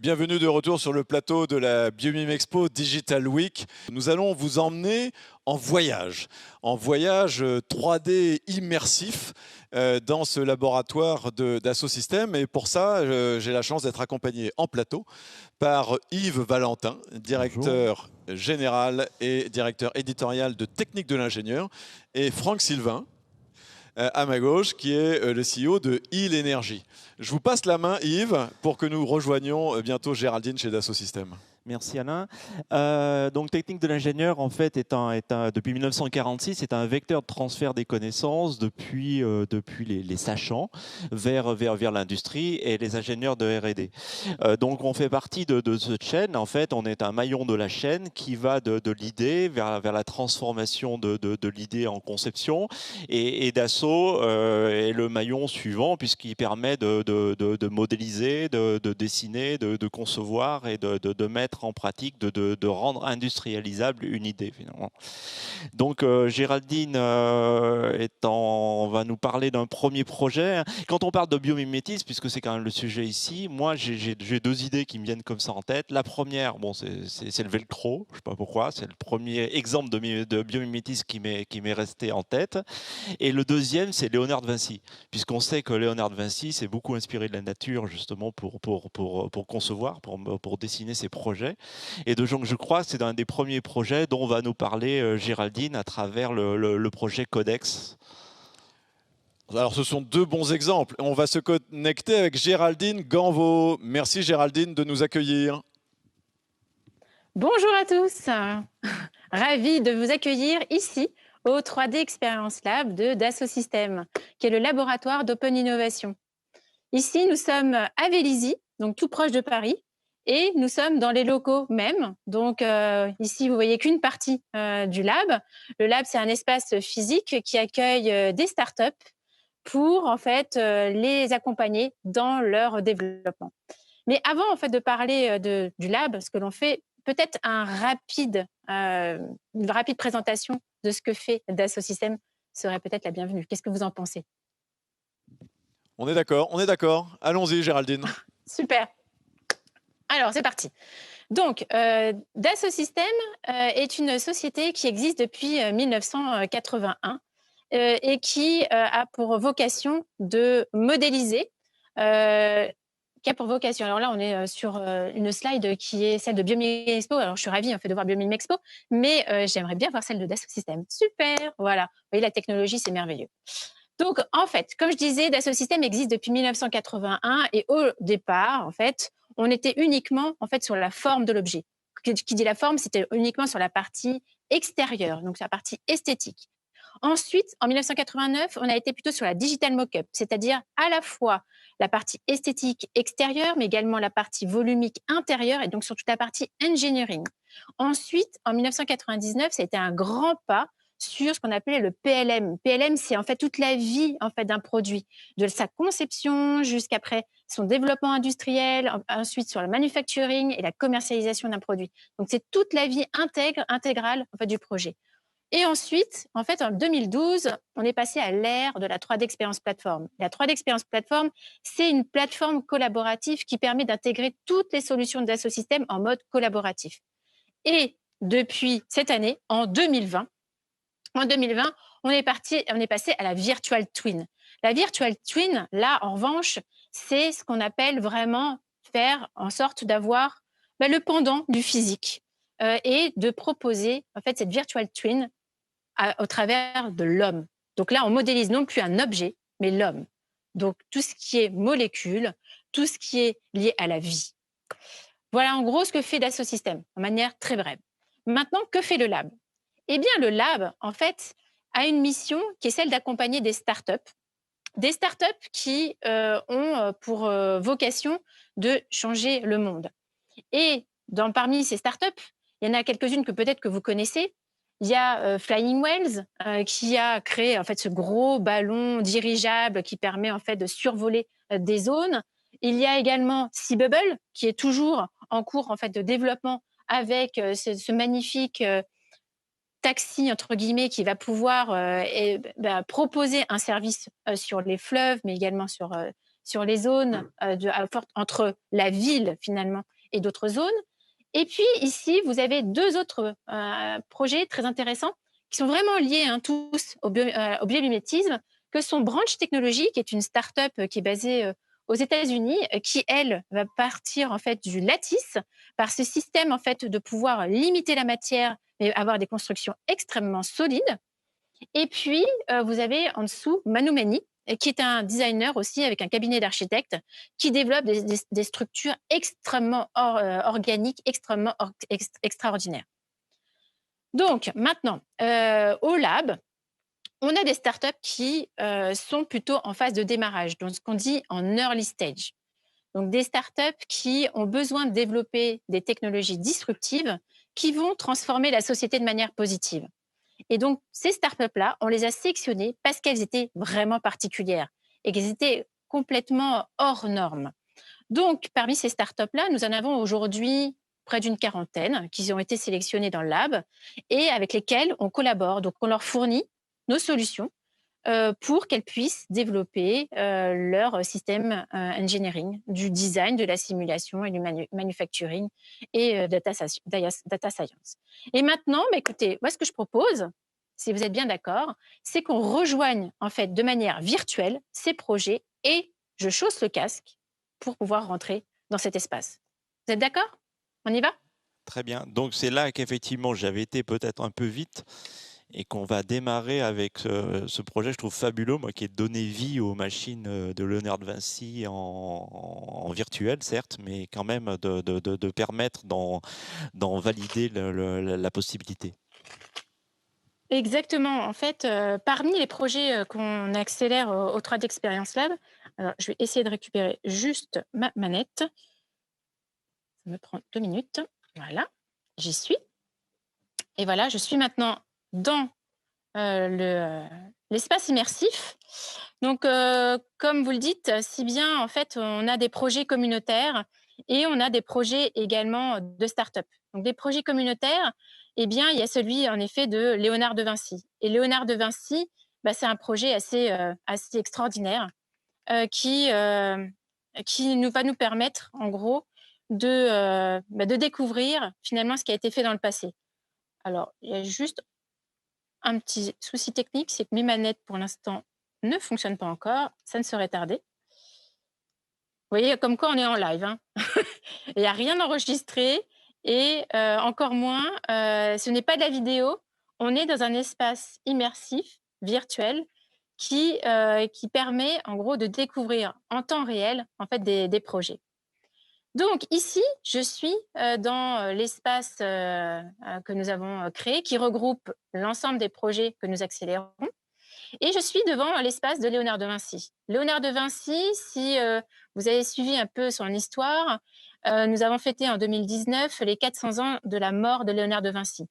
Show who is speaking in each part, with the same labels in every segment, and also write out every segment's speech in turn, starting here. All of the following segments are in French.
Speaker 1: Bienvenue de retour sur le plateau de la Biomime Expo Digital Week. Nous allons vous emmener en voyage 3D immersif dans ce laboratoire d'Asso Systèmes. Et pour ça, j'ai la chance d'être accompagné en plateau par Yves Valentin, directeur général et directeur éditorial de Technique de l'ingénieur, et Franck Sylvain, à ma gauche, qui est le CEO de Heal Energy. Je vous passe la main, Yves, pour que nous rejoignions bientôt Géraldine chez Dassault Systèmes.
Speaker 2: Merci Alain. Donc Technique de l'ingénieur, en fait, depuis 1946, est un vecteur de transfert des connaissances depuis les sachants vers l'industrie et les ingénieurs de R&D. Donc on fait partie de cette chaîne. En fait, on est un maillon de la chaîne qui va de l'idée vers la transformation de l'idée en conception. Et Dassault est le maillon suivant puisqu'il permet de modéliser, de dessiner, de concevoir et de mettre en pratique, de rendre industrialisable une idée finalement. Donc Géraldine va nous parler d'un premier projet. Quand on parle de biomimétisme, puisque c'est quand même le sujet ici, moi j'ai deux idées qui me viennent comme ça en tête. La première, bon, c'est le velcro, je ne sais pas pourquoi, c'est le premier exemple de biomimétisme qui m'est resté en tête. Et le deuxième, c'est Léonard de Vinci, puisqu'on sait que Léonard de Vinci s'est beaucoup inspiré de la nature justement pour concevoir, pour dessiner ses projets. Et donc je crois que c'est un des premiers projets dont va nous parler Géraldine à travers le projet Codex.
Speaker 1: Alors ce sont deux bons exemples. On va se connecter avec Géraldine Ganvaux. Merci Géraldine de nous accueillir.
Speaker 3: Bonjour à tous, ravi de vous accueillir ici au 3D Experience Lab de Dassault Systèmes, qui est le laboratoire d'Open Innovation. Ici, nous sommes à Vélizy, donc tout proche de Paris, et nous sommes dans les locaux même. Donc ici, vous voyez qu'une partie du lab. Le lab, c'est un espace physique qui accueille des startups pour en fait les accompagner dans leur développement. Mais avant en fait de parler du lab, ce que l'on fait, peut-être une rapide présentation de ce que fait Dassault Systèmes serait peut-être la bienvenue. Qu'est-ce que vous en pensez?
Speaker 1: On est d'accord, on est d'accord. Allons-y Géraldine.
Speaker 3: Super. Alors, c'est parti. Donc, Dassault Systèmes est une société qui existe depuis 1981 et qui a pour vocation de modéliser qui a pour vocation. Alors là, on est sur une slide qui est celle de Biomime Expo. Alors, je suis ravie en fait de voir Biomime Expo, mais j'aimerais bien voir celle de Dassault Systèmes. Super, voilà. Vous voyez, la technologie, c'est merveilleux. Donc, en fait, comme je disais, Dassault Systèmes existe depuis 1981 et au départ, en fait, on était uniquement en fait sur la forme de l'objet. Qui dit la forme, c'était uniquement sur la partie extérieure, donc sur la partie esthétique. Ensuite, en 1989, on a été plutôt sur la digital mock-up, c'est-à-dire à la fois la partie esthétique extérieure, mais également la partie volumique intérieure, et donc sur toute la partie engineering. Ensuite, en 1999, ça a été un grand pas sur ce qu'on appelait le PLM. PLM, c'est en fait toute la vie en fait d'un produit, de sa conception jusqu'après son développement industriel, ensuite sur le manufacturing et la commercialisation d'un produit. Donc c'est toute la vie intégrale en fait du projet. Et ensuite, en fait, en 2012, on est passé à l'ère de la 3D Experience Platform. La 3D Experience Platform, c'est une plateforme collaborative qui permet d'intégrer toutes les solutions de Dassault Systèmes en mode collaboratif. Et depuis cette année, en 2020, on est passé à la Virtual Twin. La Virtual Twin, là, en revanche, c'est ce qu'on appelle vraiment faire en sorte d'avoir le pendant du physique et de proposer en fait cette Virtual Twin au travers de l'homme. Donc là, on modélise non plus un objet, mais l'homme. Donc tout ce qui est molécules, tout ce qui est lié à la vie. Voilà en gros ce que fait Dassault Systèmes, de manière très brève. Maintenant, que fait le lab? Eh bien, le lab, en fait, a une mission qui est celle d'accompagner des startups qui ont pour vocation de changer le monde. Et parmi ces startups, il y en a quelques-unes que peut-être que vous connaissez. Il y a Flying Whales qui a créé en fait ce gros ballon dirigeable qui permet en fait de survoler des zones. Il y a également Seabubble qui est toujours en cours en fait de développement avec ce magnifique taxi entre guillemets qui va pouvoir proposer un service sur les fleuves, mais également sur les zones entre la ville finalement et d'autres zones. Et puis ici, vous avez deux autres projets très intéressants qui sont vraiment liés tous au biomimétisme, que sont Branch Technology, qui est une start-up qui est basée aux États-Unis, qui elle va partir en fait du lattice par ce système en fait de pouvoir limiter la matière et avoir des constructions extrêmement solides. Et puis vous avez en dessous Manu Mani, qui est un designer aussi avec un cabinet d'architectes qui développe des structures extrêmement organiques, extrêmement extraordinaires. Donc maintenant, au lab, on a des startups qui sont plutôt en phase de démarrage, donc ce qu'on dit en early stage. Donc des startups qui ont besoin de développer des technologies disruptives qui vont transformer la société de manière positive. Et donc, ces startups-là, on les a sélectionnées parce qu'elles étaient vraiment particulières et qu'elles étaient complètement hors normes. Donc, parmi ces startups-là, nous en avons aujourd'hui près d'une quarantaine qui ont été sélectionnées dans le lab et avec lesquelles on collabore. Donc, on leur fournit nos solutions pour qu'elles puissent développer leur système engineering, du design, de la simulation et du manufacturing et data science. Et maintenant, écoutez, moi ce que je propose, si vous êtes bien d'accord, c'est qu'on rejoigne en fait de manière virtuelle ces projets et je chausse le casque pour pouvoir rentrer dans cet espace. Vous êtes d'accord? On y va?
Speaker 2: Très bien. Donc c'est là qu'effectivement j'avais été peut-être un peu vite et qu'on va démarrer avec ce projet, je trouve fabuleux, moi, qui est de donner vie aux machines de Léonard de Vinci en virtuel, certes, mais quand même de permettre d'en valider la possibilité.
Speaker 3: Exactement. En fait, parmi les projets qu'on accélère au 3D Experience Lab, alors je vais essayer de récupérer juste ma manette. Ça me prend 2 minutes. Voilà, j'y suis. Et voilà, je suis maintenant dans l'espace immersif. Donc, comme vous le dites si bien, en fait, on a des projets communautaires et on a des projets également de start-up. Donc, des projets communautaires, eh bien, il y a celui, en effet, de Léonard de Vinci. Et Léonard de Vinci, c'est un projet assez extraordinaire qui va nous permettre, en gros, de découvrir finalement ce qui a été fait dans le passé. Alors, il y a juste un petit souci technique, c'est que mes manettes, pour l'instant, ne fonctionnent pas encore. Ça ne serait tardé. Vous voyez, comme quoi on est en live. Hein. Il n'y a rien enregistré et encore moins, ce n'est pas de la vidéo. On est dans un espace immersif, virtuel, qui permet en gros de découvrir en temps réel en fait, des projets. Donc ici, je suis dans l'espace que nous avons créé, qui regroupe l'ensemble des projets que nous accélérons. Et je suis devant l'espace de Léonard de Vinci. Léonard de Vinci, si vous avez suivi un peu son histoire, nous avons fêté en 2019 les 400 ans de la mort de Léonard de Vinci.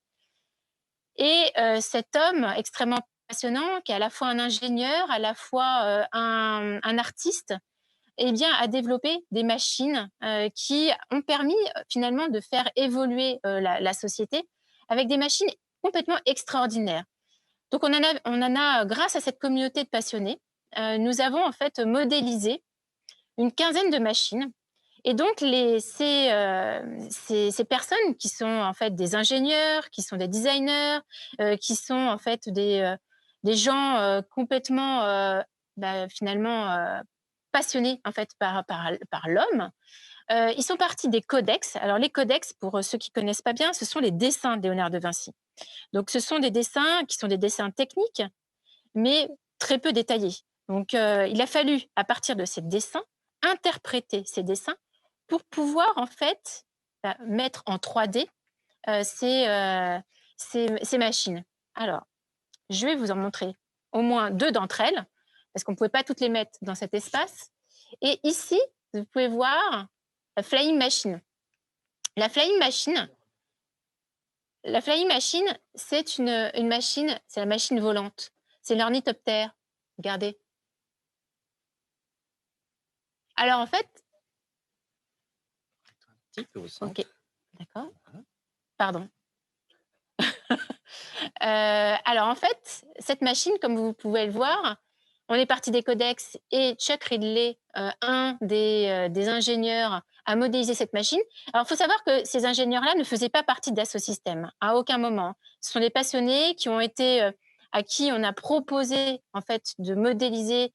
Speaker 3: Et cet homme extrêmement passionnant, qui est à la fois un ingénieur, à la fois un artiste, eh bien, a développé des machines qui ont permis finalement de faire évoluer la société avec des machines complètement extraordinaires. Donc, on en a grâce à cette communauté de passionnés, nous avons en fait modélisé une quinzaine de machines. Et donc, ces personnes qui sont en fait des ingénieurs, qui sont des designers, qui sont en fait des gens complètement finalement passionnés en fait par l'homme. Ils sont partis des codex. Alors les codex, pour ceux qui connaissent pas bien, ce sont les dessins de Léonard de Vinci. Donc ce sont des dessins qui sont des dessins techniques, mais très peu détaillés. Donc il a fallu, à partir de ces dessins, interpréter ces dessins pour pouvoir en fait mettre en 3D ces machines. Alors, je vais vous en montrer au moins 2 d'entre elles, parce qu'on ne pouvait pas toutes les mettre dans cet espace. Et ici, vous pouvez voir la Flying Machine. La Flying Machine, c'est une machine, c'est la machine volante. C'est l'ornithoptère. Regardez. Alors, en fait... Ok, d'accord. Pardon. Alors, en fait, cette machine, comme vous pouvez le voir, on est parti des codex et Chuck Ridley, un des ingénieurs, a modélisé cette machine. Alors, il faut savoir que ces ingénieurs-là ne faisaient pas partie d'Dassault Systèmes, à aucun moment. Ce sont des passionnés qui ont été, à qui on a proposé, en fait, de modéliser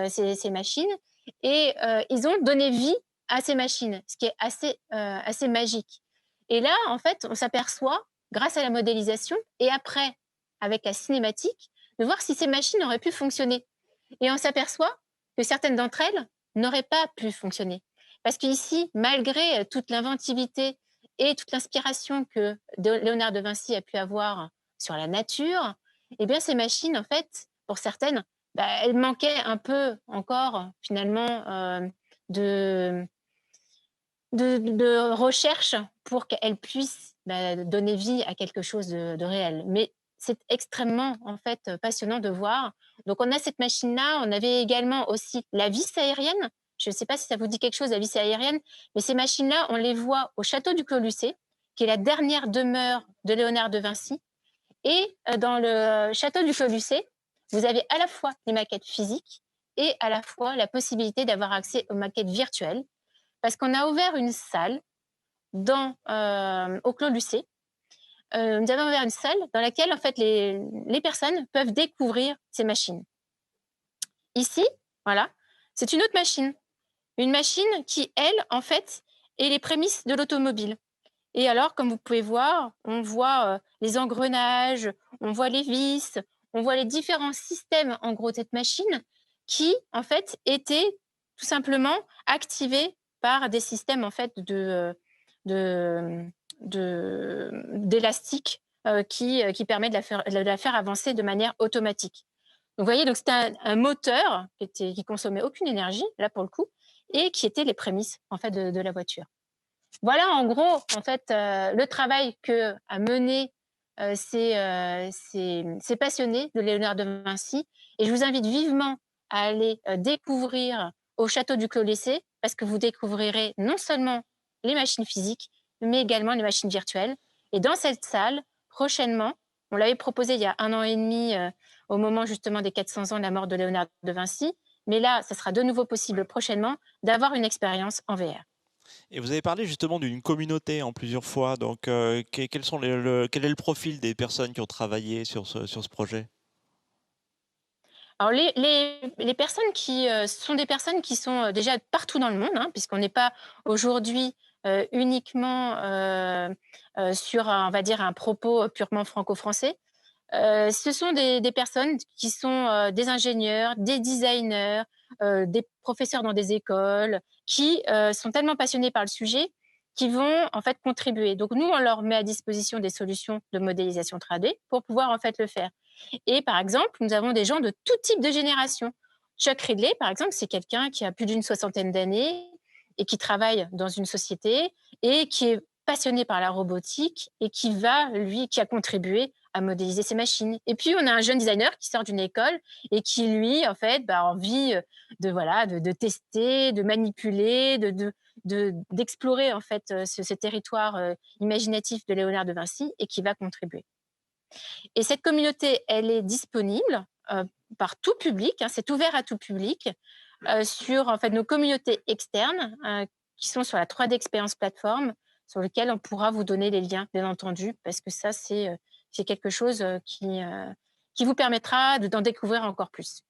Speaker 3: ces machines et ils ont donné vie à ces machines, ce qui est assez magique. Et là, en fait, on s'aperçoit, grâce à la modélisation et après, avec la cinématique, de voir si ces machines auraient pu fonctionner. Et on s'aperçoit que certaines d'entre elles n'auraient pas pu fonctionner. Parce qu'ici, malgré toute l'inventivité et toute l'inspiration que Léonard de Vinci a pu avoir sur la nature, eh bien, ces machines, en fait, pour certaines, elles manquaient un peu encore, finalement, de, de recherche pour qu'elles puissent donner vie à quelque chose de réel. Mais c'est extrêmement, en fait, passionnant de voir. Donc, on a cette machine-là. On avait également aussi la vis aérienne. Je ne sais pas si ça vous dit quelque chose, la vis aérienne, mais ces machines-là, on les voit au château du Clos Lucé, qui est la dernière demeure de Léonard de Vinci. Et dans le château du Clos Lucé, vous avez à la fois les maquettes physiques et à la fois la possibilité d'avoir accès aux maquettes virtuelles, parce qu'on a ouvert une salle au Clos Lucé. Nous avons ouvert une salle dans laquelle, en fait, les personnes peuvent découvrir ces machines. Ici, voilà, c'est une autre machine. Une machine qui, elle, en fait, est les prémices de l'automobile. Et alors, comme vous pouvez voir, on voit les engrenages, on voit les vis, on voit les différents systèmes, en gros, de cette machine qui, en fait, étaient tout simplement activés par des systèmes, en fait, d'élastique qui permet de la faire avancer de manière automatique. Donc, vous voyez, donc c'était un moteur qui consommait aucune énergie, là, pour le coup, et qui était les prémices, en fait, de la voiture. Voilà, en gros, en fait, le travail qu'a mené ces passionnés de Léonard de Vinci. Et je vous invite vivement à aller découvrir au château du Clos Lucé, parce que vous découvrirez non seulement les machines physiques, mais également les machines virtuelles. Et dans cette salle, prochainement, on l'avait proposé il y a 1 an et demi, au moment justement des 400 ans de la mort de Léonard de Vinci. Mais là, ça sera de nouveau possible prochainement d'avoir une expérience en VR.
Speaker 2: Et vous avez parlé justement d'une communauté en plusieurs fois. Donc, quel est le profil des personnes qui ont travaillé sur ce projet?
Speaker 3: Alors, les personnes qui sont des personnes qui sont déjà partout dans le monde, hein, puisqu'on n'est pas aujourd'hui uniquement sur, on va dire, un propos purement franco-français. Ce sont des personnes qui sont des ingénieurs, des designers, des professeurs dans des écoles, qui sont tellement passionnés par le sujet qui vont en fait contribuer. Donc nous, on leur met à disposition des solutions de modélisation 3D pour pouvoir en fait le faire. Et par exemple, nous avons des gens de tout type de génération. Chuck Ridley, par exemple, c'est quelqu'un qui a plus d'une soixantaine d'années et qui travaille dans une société et qui est passionné par la robotique et qui a contribué à modéliser ces machines. Et puis, on a un jeune designer qui sort d'une école et qui, lui, en fait, a envie de tester, de manipuler, d'explorer, en fait, ce territoire imaginatif de Léonard de Vinci et qui va contribuer. Et cette communauté, elle est disponible par tout public, hein, c'est ouvert à tout public, sur en fait, nos communautés externes qui sont sur la 3D Experience Platform, sur lequel on pourra vous donner les liens, bien entendu, parce que ça, c'est quelque chose qui vous permettra d'en découvrir encore plus.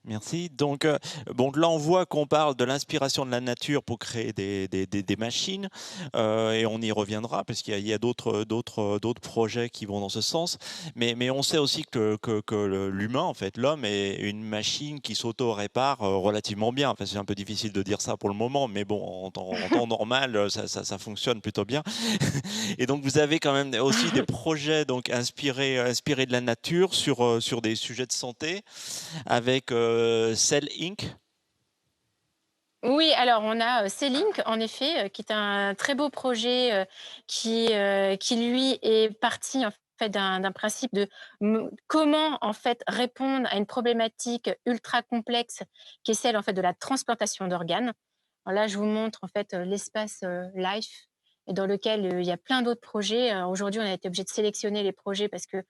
Speaker 2: Merci. Donc, bon, là, on voit qu'on parle de l'inspiration de la nature pour créer des machines, et on y reviendra parce qu'il y a d'autres projets qui vont dans ce sens. Mais on sait aussi que l'humain, en fait, l'homme est une machine qui s'auto-répare relativement bien. Enfin, c'est un peu difficile de dire ça pour le moment, mais bon, en temps normal, ça fonctionne plutôt bien. Et donc, vous avez quand même aussi des projets donc inspirés de la nature sur des sujets de santé avec Cell Inc.
Speaker 3: Oui, alors on a C-Link, en effet, qui est un très beau projet qui, lui, est parti en fait d'un principe de comment en fait répondre à une problématique ultra complexe qui est celle en fait de la transplantation d'organes. Alors là, je vous montre en fait l'espace Life et dans lequel il y a plein d'autres projets. Aujourd'hui, on a été obligé de sélectionner les projets parce qu'il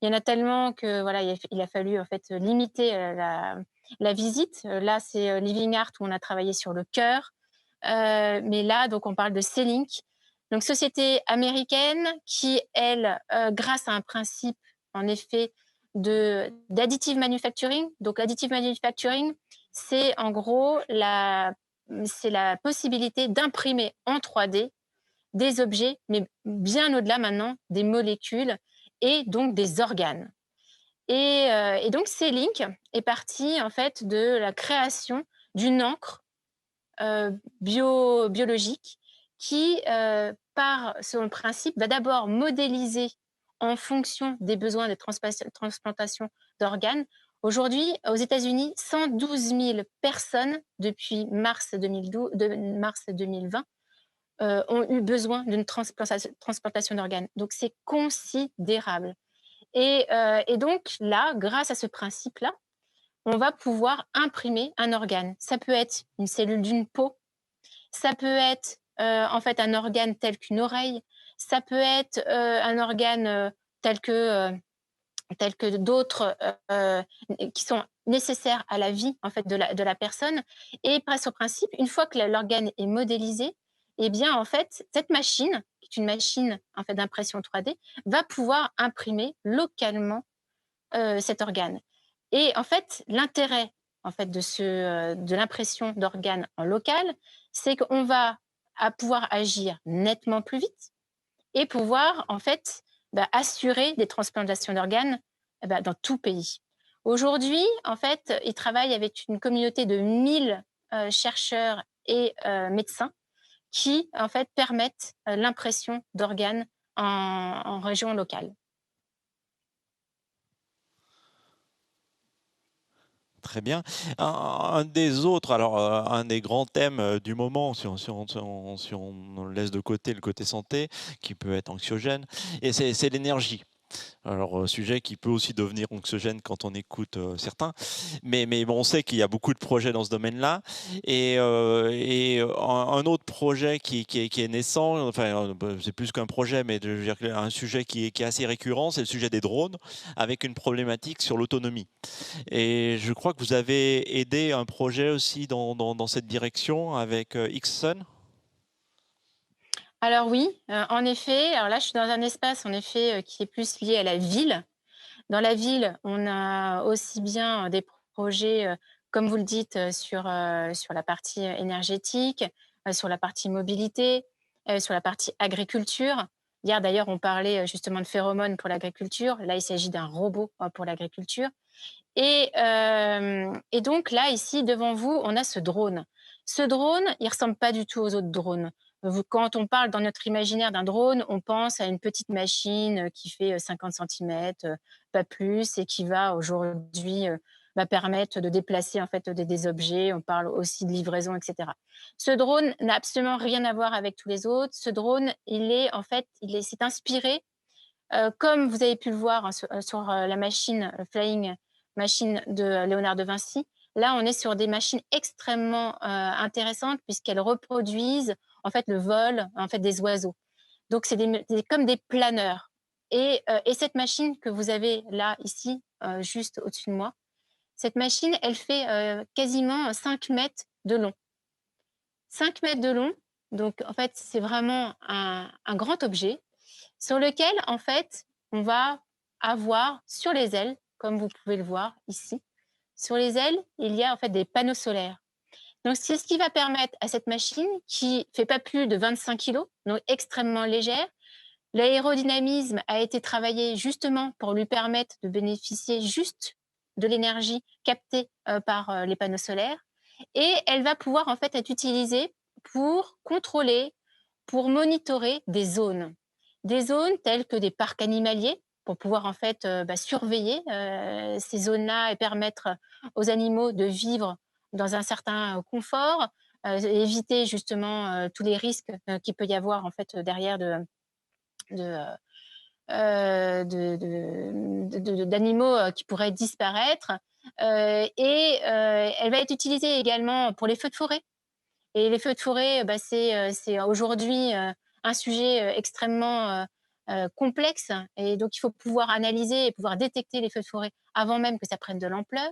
Speaker 3: y en a tellement que voilà, il a fallu en fait limiter la visite. Là, c'est Living Art où on a travaillé sur le cœur. Mais là, donc, on parle de C-Link, donc société américaine qui, elle, grâce à un principe, en effet, d'additive manufacturing. Donc, l'additive manufacturing, c'est en gros c'est la possibilité d'imprimer en 3D des objets, mais bien au-delà maintenant, des molécules et donc des organes. Et donc, C-Link est parti en fait de la création d'une encre biologique qui, selon le principe, va d'abord modéliser en fonction des besoins de transplantation d'organes. Aujourd'hui, aux États-Unis, 112 000 personnes depuis mars 2020 ont eu besoin d'une transplantation d'organes. Donc, c'est considérable. Et donc, là, grâce à ce principe-là, on va pouvoir imprimer un organe. Ça peut être une cellule d'une peau, ça peut être en fait un organe tel qu'une oreille, ça peut être un organe tel que d'autres qui sont nécessaires à la vie en fait de la personne. Et grâce au principe, une fois que l'organe est modélisé, eh bien en fait cette machine, qui est une machine en fait d'impression 3D, va pouvoir imprimer localement cet organe. Et en fait, l'intérêt en fait de l'impression d'organes en local, c'est qu'on va pouvoir agir nettement plus vite et pouvoir en fait assurer des transplantations d'organes dans tout pays. Aujourd'hui, en fait, ils travaillent avec une communauté de 1000 chercheurs et médecins qui en fait permettent l'impression d'organes en région locale.
Speaker 2: Très bien. Un des autres, alors un des grands thèmes du moment, si on laisse de côté le côté santé, qui peut être anxiogène, et c'est l'énergie. Alors, sujet qui peut aussi devenir anxiogène quand on écoute certains, mais bon, on sait qu'il y a beaucoup de projets dans ce domaine-là. Et un autre projet qui est naissant, enfin, c'est plus qu'un projet, mais je veux dire, un sujet qui est assez récurrent, c'est le sujet des drones, avec une problématique sur l'autonomie. Et je crois que vous avez aidé un projet aussi dans cette direction avec Xsun.
Speaker 3: Alors oui, en effet, alors là, je suis dans un espace, en effet, qui est plus lié à la ville. Dans la ville, on a aussi bien des projets, comme vous le dites, sur la partie énergétique, sur la partie mobilité, sur la partie agriculture. Hier, d'ailleurs, on parlait justement de phéromones pour l'agriculture. Là, il s'agit d'un robot pour l'agriculture. Et donc là, ici, devant vous, on a ce drone. Ce drone, il ressemble pas du tout aux autres drones. Quand on parle dans notre imaginaire d'un drone, on pense à une petite machine qui fait 50 centimètres, pas plus, et qui va aujourd'hui permettre de déplacer en fait des objets. On parle aussi de livraison, etc. Ce drone n'a absolument rien à voir avec tous les autres. Ce drone, c'est inspiré, comme vous avez pu le voir hein, sur la machine Flying Machine de Léonard de Vinci. Là, on est sur des machines extrêmement intéressantes puisqu'elles reproduisent en fait le vol en fait des oiseaux. Donc c'est comme des planeurs. Et cette machine que vous avez là ici, juste au-dessus de moi, cette machine, elle fait quasiment 5 mètres de long. 5 mètres de long, donc en fait c'est vraiment un grand objet sur lequel en fait on va avoir sur les ailes, comme vous pouvez le voir ici, sur les ailes, il y a en fait des panneaux solaires. Donc, c'est ce qui va permettre à cette machine, qui fait pas plus de 25 kg, donc extrêmement légère. L'aérodynamisme a été travaillé justement pour lui permettre de bénéficier juste de l'énergie captée par les panneaux solaires. Et elle va pouvoir en fait être utilisée pour contrôler, pour monitorer des zones telles que des parcs animaliers, pour pouvoir en fait surveiller ces zones-là et permettre aux animaux de vivre dans un certain confort, éviter justement tous les risques qu'il peut y avoir en fait derrière d'animaux qui pourraient disparaître. Elle va être utilisée également pour les feux de forêt. Et les feux de forêt, c'est aujourd'hui un sujet extrêmement complexe, et donc il faut pouvoir analyser et pouvoir détecter les feux de forêt avant même que ça prenne de l'ampleur.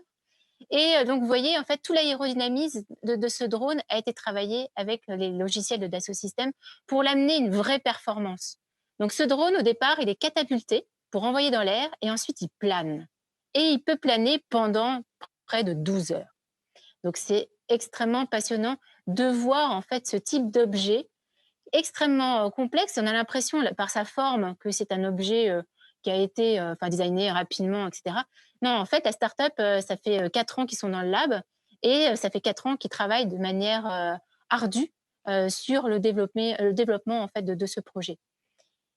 Speaker 3: Et donc, vous voyez, en fait, tout l'aérodynamisme de ce drone a été travaillé avec les logiciels de Dassault Systèmes pour l'amener une vraie performance. Donc, ce drone, au départ, il est catapulté pour envoyer dans l'air et ensuite il plane. Et il peut planer pendant près de 12 heures. Donc, c'est extrêmement passionnant de voir, en fait, ce type d'objet extrêmement complexe. On a l'impression, par sa forme, que c'est un objet qui a été designé rapidement, etc. Non, en fait, la start-up, ça fait 4 ans qu'ils sont dans le lab et ça fait 4 ans qu'ils travaillent de manière ardue sur le développement en fait, de ce projet.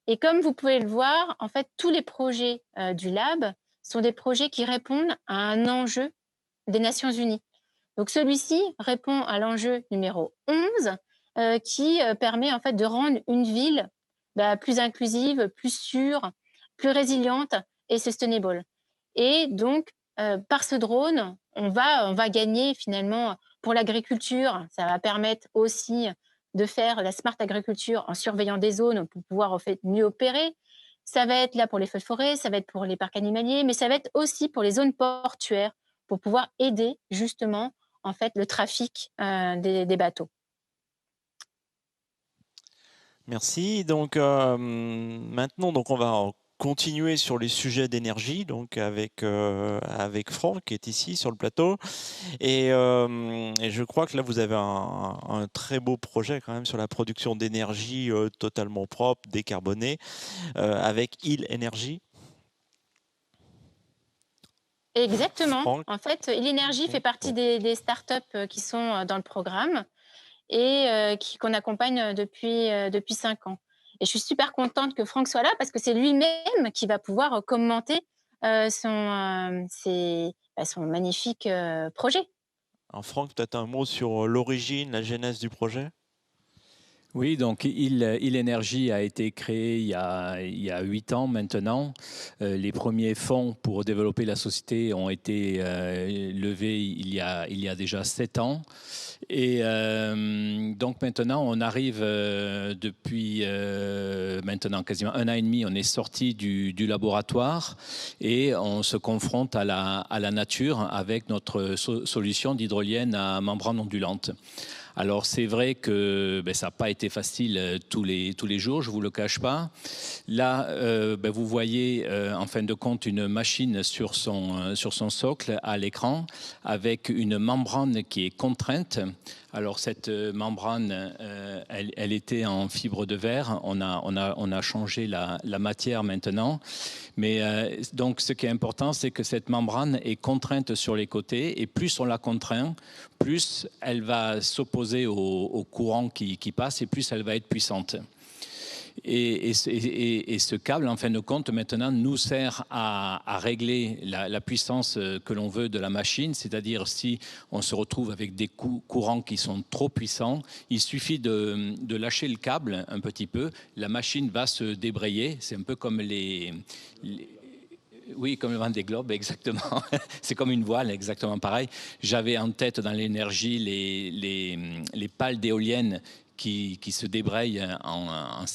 Speaker 3: Et comme vous pouvez le voir, en fait, tous les projets du lab sont des projets qui répondent à un enjeu des Nations Unies. Donc celui-ci répond à l'enjeu numéro 11 qui permet en fait de rendre une ville plus inclusive, plus sûre, plus résiliente et sustainable. Et donc, par ce drone, on va gagner finalement pour l'agriculture. Ça va permettre aussi de faire la smart agriculture en surveillant des zones pour pouvoir en fait mieux opérer. Ça va être là pour les feux de forêt, ça va être pour les parcs animaliers, mais ça va être aussi pour les zones portuaires pour pouvoir aider justement en fait le trafic des bateaux.
Speaker 2: Merci. Donc maintenant, donc on va continuer sur les sujets d'énergie, donc avec Franck qui est ici sur le plateau. Et je crois que là vous avez un très beau projet quand même sur la production d'énergie totalement propre, décarbonée, avec Il Energy.
Speaker 3: Exactement.
Speaker 2: Franck.
Speaker 3: En fait, Il Energy fait partie des startups qui sont dans le programme et qu'on accompagne depuis 5 ans. Et je suis super contente que Franck soit là parce que c'est lui-même qui va pouvoir commenter son magnifique projet.
Speaker 2: Alors Franck, peut-être un mot sur l'origine, la genèse du projet?
Speaker 4: Oui, donc Il Energy a été créé il y a 8 ans maintenant. Les premiers fonds pour développer la société ont été levés il y a déjà 7 ans. Et donc maintenant, on arrive depuis maintenant quasiment 1 an et demi, on est sorti du laboratoire et on se confronte à la nature avec notre solution d'hydrolienne à membrane ondulante. Alors c'est vrai que ça n'a pas été facile tous les jours, je ne vous le cache pas. Là, vous voyez en fin de compte une machine sur son socle à l'écran avec une membrane qui est contrainte. Alors cette membrane, elle était en fibre de verre. On a changé la matière maintenant. Mais donc ce qui est important, c'est que cette membrane est contrainte sur les côtés et plus on la contraint, plus elle va s'opposer au courant qui passe et plus elle va être puissante. Et ce câble, en fin de compte, maintenant nous sert à régler la puissance que l'on veut de la machine, c'est-à-dire si on se retrouve avec des courants qui sont trop puissants, il suffit de lâcher le câble un petit peu, la machine va se débrayer, c'est un peu comme oui, comme le Vendée Globe, exactement. C'est comme une voile, exactement pareil. J'avais en tête dans l'énergie les pales d'éoliennes qui se débrayent en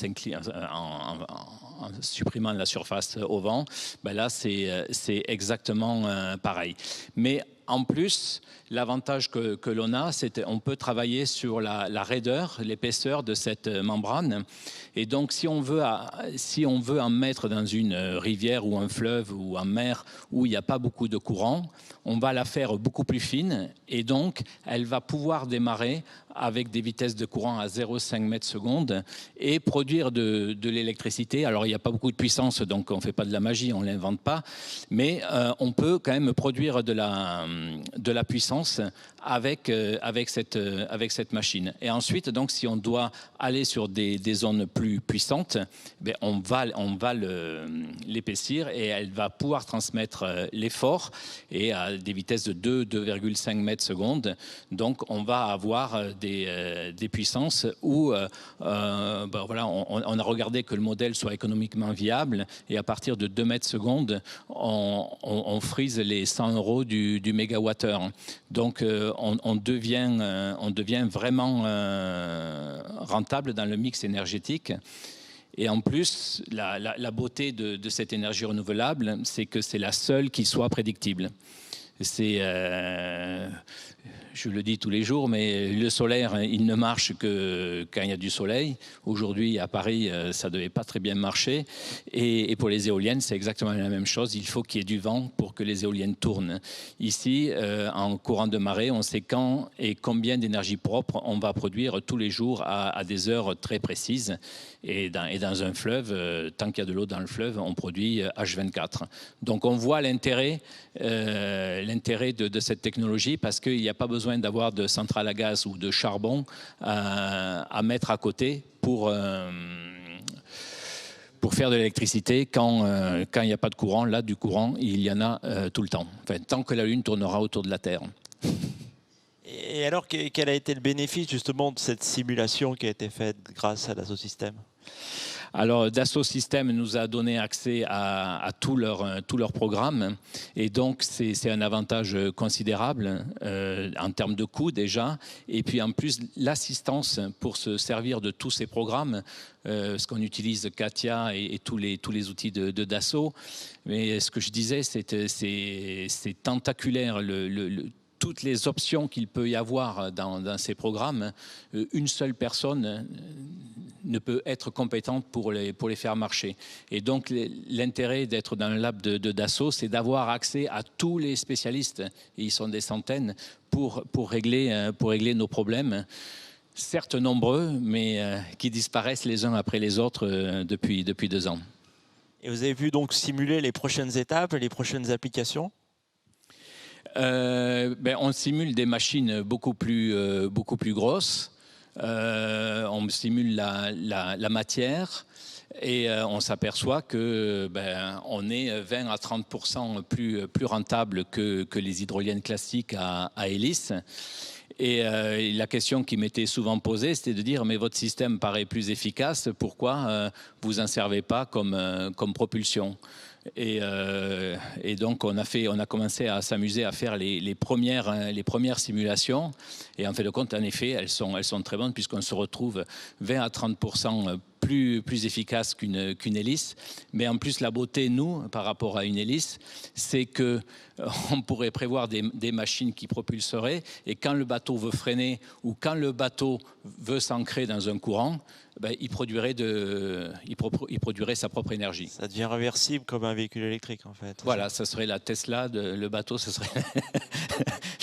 Speaker 4: supprimant la surface au vent. Là, c'est exactement pareil. Mais en plus, l'avantage que l'on a, c'est qu'on peut travailler sur la raideur, l'épaisseur de cette membrane. Et donc, si on veut en mettre dans une rivière ou un fleuve ou en mer où il n'y a pas beaucoup de courant, on va la faire beaucoup plus fine et donc elle va pouvoir démarrer avec des vitesses de courant à 0,5 mètres seconde et produire de l'électricité. Alors, il n'y a pas beaucoup de puissance, donc on ne fait pas de la magie, on ne l'invente pas, mais on peut quand même produire de la puissance avec cette machine. Et ensuite, donc, si on doit aller sur des zones plus puissantes, on va l'épaissir et elle va pouvoir transmettre l'effort et à des vitesses de 2,5 mètres seconde. Donc, on va avoir des puissances où voilà, on a regardé que le modèle soit économiquement viable et à partir de 2 mètres secondes, on frise les 100 € du mégawattheure. Donc on devient vraiment rentable dans le mix énergétique. Et en plus, la beauté de cette énergie renouvelable, c'est que c'est la seule qui soit prédictible. C'est, je le dis tous les jours, mais le solaire, il ne marche que quand il y a du soleil. Aujourd'hui, à Paris, ça ne devait pas très bien marcher. Et pour les éoliennes, c'est exactement la même chose. Il faut qu'il y ait du vent pour que les éoliennes tournent. Ici, en courant de marée, on sait quand et combien d'énergie propre on va produire tous les jours à des heures très précises. Et dans un fleuve, tant qu'il y a de l'eau dans le fleuve, on produit H24. Donc on voit l'intérêt de cette technologie parce qu'il n'y a pas besoin d'avoir de centrale à gaz ou de charbon à mettre à côté pour faire de l'électricité quand il n'y a pas de courant. Là, du courant, il y en a tout le temps. Enfin, tant que la Lune tournera autour de la Terre.
Speaker 2: Et alors, quel a été le bénéfice justement de cette simulation qui a été faite grâce à Dassault Systèmes ?
Speaker 4: Alors, Dassault Systèmes nous a donné accès à tout leur programme et donc c'est un avantage considérable en termes de coût déjà et puis en plus l'assistance pour se servir de tous ces programmes, ce qu'on utilise Katia et tous les outils de Dassault. Mais ce que je disais, c'est tentaculaire toutes les options qu'il peut y avoir dans ces programmes. Une seule personne ne peut être compétente pour les faire marcher. Et donc, l'intérêt d'être dans le lab de Dassault, c'est d'avoir accès à tous les spécialistes, et ils sont des centaines, pour régler nos problèmes, certes nombreux, mais qui disparaissent les uns après les autres depuis 2 ans.
Speaker 2: Et vous avez pu donc simuler les prochaines étapes, les prochaines applications ?
Speaker 4: On simule des machines beaucoup plus grosses. On simule la matière et on s'aperçoit que on est 20 à 30% plus rentable que les hydroliennes classiques à hélice. Et la question qui m'était souvent posée, c'était de dire mais votre système paraît plus efficace, pourquoi vous en servez pas comme propulsion ? Et donc on a commencé à s'amuser à faire les premières simulations et en fait de compte en effet elles sont très bonnes puisqu'on se retrouve 20 à 30% plus efficace qu'une hélice, mais en plus la beauté nous par rapport à une hélice, c'est que on pourrait prévoir des machines qui propulseraient et quand le bateau veut freiner ou quand le bateau veut s'ancrer dans un courant, il produirait sa propre énergie.
Speaker 2: Ça devient réversible comme un véhicule électrique en fait.
Speaker 4: Voilà, ça serait la Tesla, le bateau, ça serait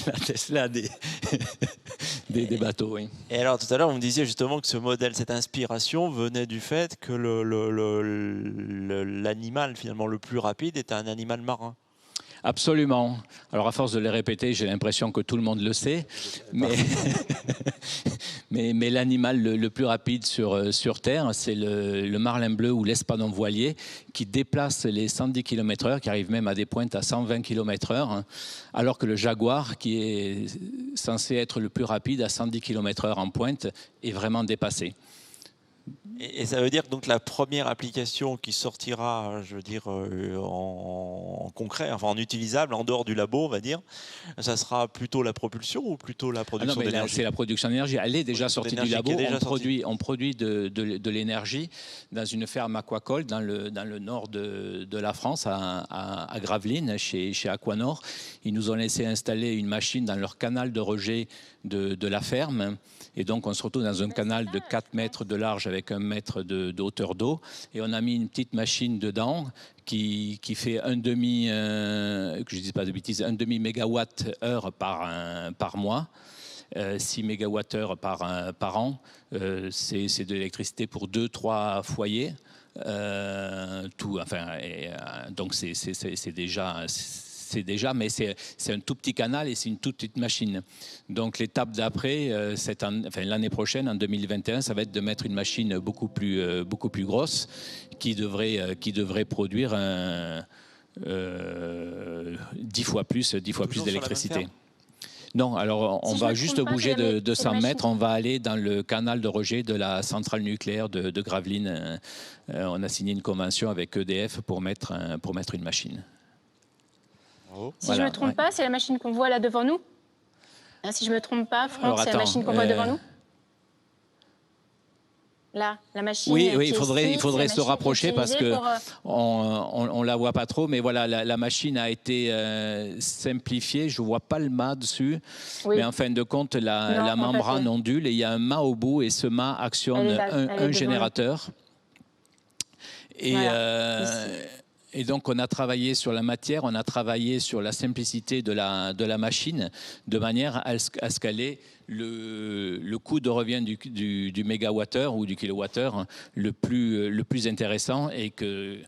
Speaker 4: la Tesla des bateaux. Oui.
Speaker 2: Et alors tout à l'heure, vous me disiez justement que ce modèle, cette inspiration venait du fait que l'animal finalement le plus rapide était un animal marin.
Speaker 4: Absolument. Alors à force de les répéter, j'ai l'impression que tout le monde le sait, mais l'animal le plus rapide sur Terre, c'est le marlin bleu ou l'espadon voilier qui déplace les 110 km/h, qui arrive même à des pointes à 120 km/h, alors que le jaguar, qui est censé être le plus rapide à 110 km/h en pointe, est vraiment dépassé.
Speaker 2: Et ça veut dire que donc la première application qui sortira, je veux dire, en concret, enfin en utilisable, en dehors du labo, on va dire, ça sera plutôt la propulsion ou plutôt la production d'énergie ?
Speaker 4: C'est la production d'énergie. Elle est déjà sortie du labo. On produit de l'énergie dans une ferme aquacole dans le nord de la France, à Gravelines, chez Aquanor. Ils nous ont laissé installer une machine dans leur canal de rejet de la ferme. Et donc, on se retrouve dans un canal de 4 mètres de large avec 1 mètre de hauteur d'eau. Et on a mis une petite machine dedans qui fait que je ne dise pas de bêtises, 1,5 mégawatt-heure par mois. 6 mégawattheures par an. C'est de l'électricité pour 2-3 foyers. Donc, c'est déjà, mais c'est un tout petit canal et c'est une toute petite machine. Donc l'étape d'après, l'année prochaine, en 2021, ça va être de mettre une machine beaucoup plus grosse qui devrait produire 10 fois plus d'électricité. Non, alors on
Speaker 3: Si je
Speaker 4: va
Speaker 3: me
Speaker 4: juste
Speaker 3: trompe pas,
Speaker 4: bouger
Speaker 3: c'est
Speaker 4: de
Speaker 3: la
Speaker 4: 100
Speaker 3: machine.
Speaker 4: mètres, on va aller dans le canal de rejet de la centrale nucléaire de Gravelines. On a signé une convention avec EDF pour mettre une machine.
Speaker 1: Bravo.
Speaker 3: Si je ne me trompe pas, c'est la machine qu'on voit là devant nous. Hein, si je ne me trompe pas, Franck,
Speaker 4: Alors,
Speaker 3: c'est la
Speaker 4: attends,
Speaker 3: machine qu'on voit devant nous. Là, la machine.
Speaker 4: Oui,
Speaker 3: qui est
Speaker 4: il faudrait
Speaker 3: ici, c'est la
Speaker 4: se
Speaker 3: machine qui est
Speaker 4: rapprocher parce
Speaker 3: utilisée
Speaker 4: que
Speaker 3: pour,
Speaker 4: on la voit pas trop, mais voilà, la machine a été simplifiée. Je vois pas le mât dessus,
Speaker 3: oui.
Speaker 4: mais en fin de compte,
Speaker 3: Non,
Speaker 4: la membrane
Speaker 3: fait.
Speaker 4: ondule et il y a un mât au bout et ce mât actionne
Speaker 3: Elle est là,
Speaker 4: un générateur. Et,
Speaker 3: voilà,
Speaker 4: et donc, on a travaillé sur la matière, on a travaillé sur la simplicité de la machine, de manière à ce qu'elle ait le coût de revient du mégawattheure ou du kilowattheure le plus intéressant et que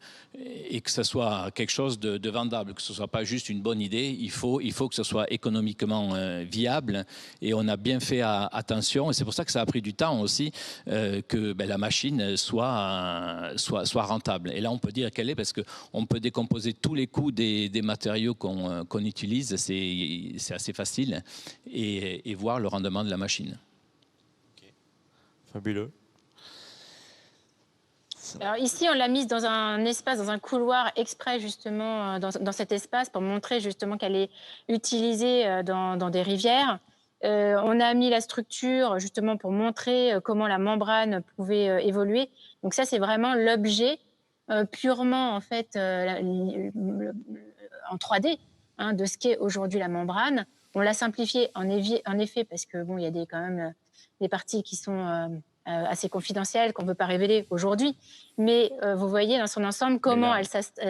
Speaker 4: ce soit quelque chose de vendable, que ce ne soit pas juste une bonne idée. Il faut que ce soit économiquement viable et on a bien fait attention. Et c'est pour ça que ça a pris du temps aussi que la machine soit rentable. Et là, on peut dire qu'elle est parce qu'on peut décomposer tous les coûts des matériaux qu'on utilise. C'est assez facile et voir le rendement de la machine.
Speaker 1: Okay. Fabuleux.
Speaker 3: Alors ici, on l'a mise dans un espace, dans un couloir exprès justement dans cet espace pour montrer justement qu'elle est utilisée dans des rivières. On a mis la structure justement pour montrer comment la membrane pouvait évoluer. Donc ça, c'est vraiment l'objet purement en fait en 3D hein, de ce qu'est aujourd'hui la membrane. On l'a simplifié en effet parce que bon, il y a quand même des parties qui sont assez confidentielles qu'on ne peut pas révéler aujourd'hui. Mais vous voyez dans son ensemble comment elle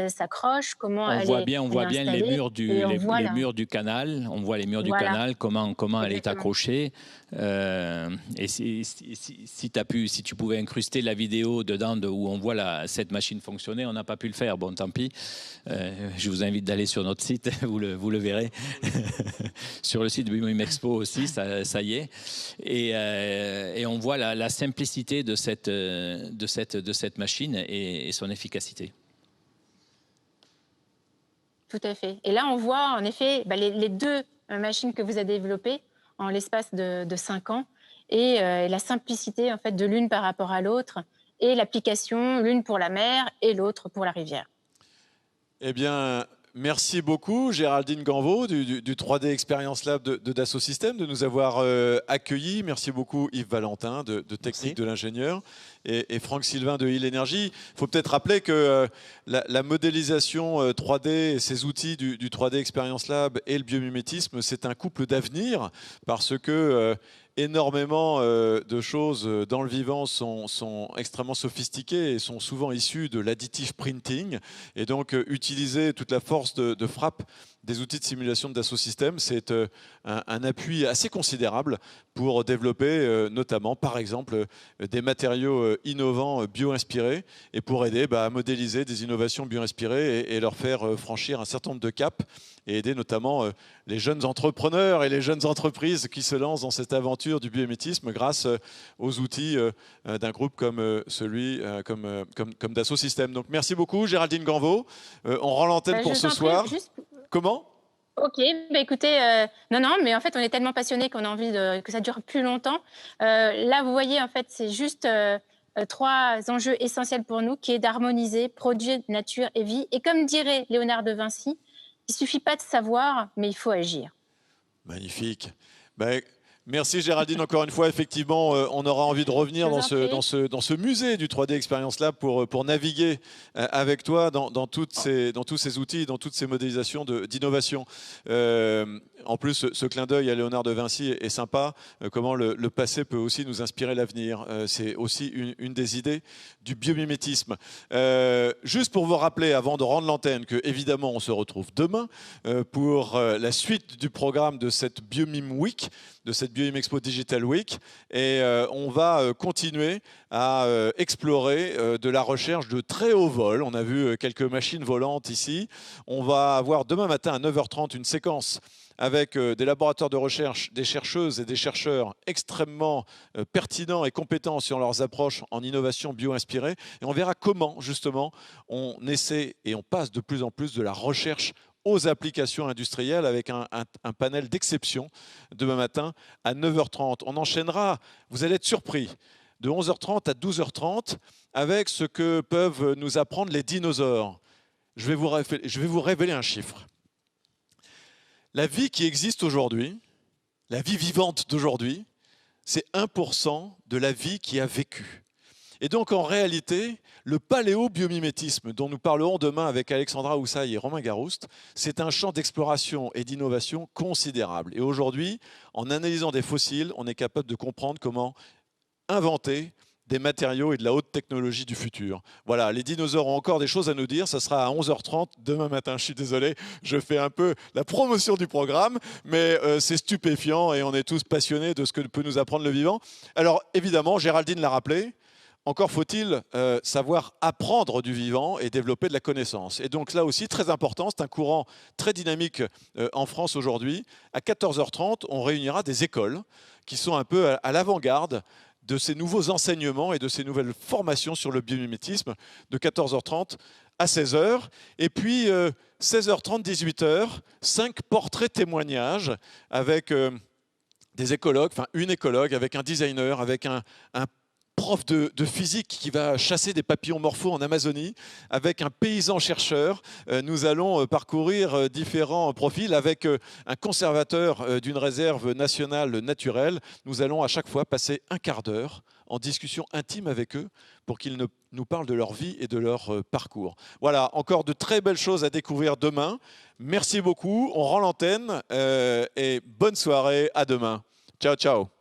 Speaker 3: s'accroche, comment
Speaker 4: on
Speaker 3: elle
Speaker 4: voit
Speaker 3: est
Speaker 4: bien, on voit bien les murs du canal. On voit les murs du canal, comment elle est accrochée. Et si tu pouvais incruster la vidéo dedans où on voit cette machine fonctionner, on n'a pas pu le faire. Bon, tant pis. Je vous invite d'aller sur notre site, vous le verrez. Sur le site de Biomim Expo aussi, ça y est. Et on voit la simplicité de cette machine et son efficacité.
Speaker 3: Tout à fait. Et là, on voit en effet les deux machines que vous avez développées en l'espace de 5 ans et la simplicité en fait de l'une par rapport à l'autre et l'application, l'une pour la mer et l'autre pour la rivière.
Speaker 1: Eh bien, merci beaucoup Géraldine Ganvaux du 3D Experience Lab de Dassault Systèmes de nous avoir accueillis. Merci beaucoup Yves Valentin de Technique de l'Ingénieur et Franck Sylvain de Hill Energy. Il faut peut-être rappeler que la modélisation 3D et ces outils du 3D Experience Lab et le biomimétisme, c'est un couple d'avenir parce que énormément de choses dans le vivant sont extrêmement sophistiquées et sont souvent issues de l'additive printing. Et donc, utiliser toute la force de frappe des outils de simulation de Dassault Systèmes, c'est un appui assez considérable pour développer notamment, par exemple, des matériaux innovants bio-inspirés et pour aider à modéliser des innovations bio-inspirées et leur faire franchir un certain nombre de caps et aider notamment les jeunes entrepreneurs et les jeunes entreprises qui se lancent dans cette aventure du biomimétisme grâce aux outils d'un groupe comme comme Dassault Systèmes. Donc merci beaucoup Géraldine Ganvaux. On rend l'antenne pour ce soir. Comment ?
Speaker 3: Ok, écoutez, non, mais en fait, on est tellement passionnés qu'on a envie que ça dure plus longtemps. Là, vous voyez, en fait, c'est juste 3 enjeux essentiels pour nous, qui est d'harmoniser produit, nature et vie. Et comme dirait Léonard de Vinci, il ne suffit pas de savoir, mais il faut agir.
Speaker 1: Magnifique. Merci Géraldine encore une fois. Effectivement, on aura envie de revenir dans ce musée du 3D Experience Lab pour naviguer avec toi dans tous ces outils, dans toutes ces modélisations d'innovation. En plus, ce clin d'œil à Léonard de Vinci est sympa. Comment le passé peut aussi nous inspirer l'avenir. C'est aussi une des idées du biomimétisme. Juste pour vous rappeler, avant de rendre l'antenne, que évidemment on se retrouve demain pour la suite du programme de cette Biomim Week, de cette Biomim Expo Digital Week, et on va continuer à explorer de la recherche de très haut vol. On a vu quelques machines volantes ici. On va avoir demain matin à 9h30 une séquence avec des laboratoires de recherche, des chercheuses et des chercheurs extrêmement pertinents et compétents sur leurs approches en innovation bio-inspirée. Et on verra comment, justement, on essaie et on passe de plus en plus de la recherche aux applications industrielles avec un panel d'exception demain matin à 9h30. On enchaînera, vous allez être surpris, de 11h30 à 12h30 avec ce que peuvent nous apprendre les dinosaures. Je vais vous révéler un chiffre. La vie qui existe aujourd'hui, la vie vivante d'aujourd'hui, c'est 1% de la vie qui a vécu. Et donc en réalité, le paléobiomimétisme dont nous parlerons demain avec Alexandra Houssaye et Romain Garouste, c'est un champ d'exploration et d'innovation considérable. Et aujourd'hui, en analysant des fossiles, on est capable de comprendre comment inventer des matériaux et de la haute technologie du futur. Voilà, les dinosaures ont encore des choses à nous dire. Ça sera à 11h30 demain matin. Je suis désolé, je fais un peu la promotion du programme, mais c'est stupéfiant et on est tous passionnés de ce que peut nous apprendre le vivant. Alors évidemment, Géraldine l'a rappelé, encore faut-il savoir apprendre du vivant et développer de la connaissance. Et donc là aussi, très important, c'est un courant très dynamique en France aujourd'hui. À 14h30, on réunira des écoles qui sont un peu à l'avant-garde de ces nouveaux enseignements et de ces nouvelles formations sur le biomimétisme de 14h30 à 16h. Et puis 16h30, 18h, 5 portraits témoignages avec des écologues, enfin une écologue, avec un designer, avec un prof de physique qui va chasser des papillons morphos en Amazonie, avec un paysan chercheur. Nous allons parcourir différents profils avec un conservateur d'une réserve nationale naturelle. Nous allons à chaque fois passer un quart d'heure en discussion intime avec eux pour qu'ils nous parlent de leur vie et de leur parcours. Voilà, encore de très belles choses à découvrir demain. Merci beaucoup, on rend l'antenne et bonne soirée, à demain. Ciao, ciao.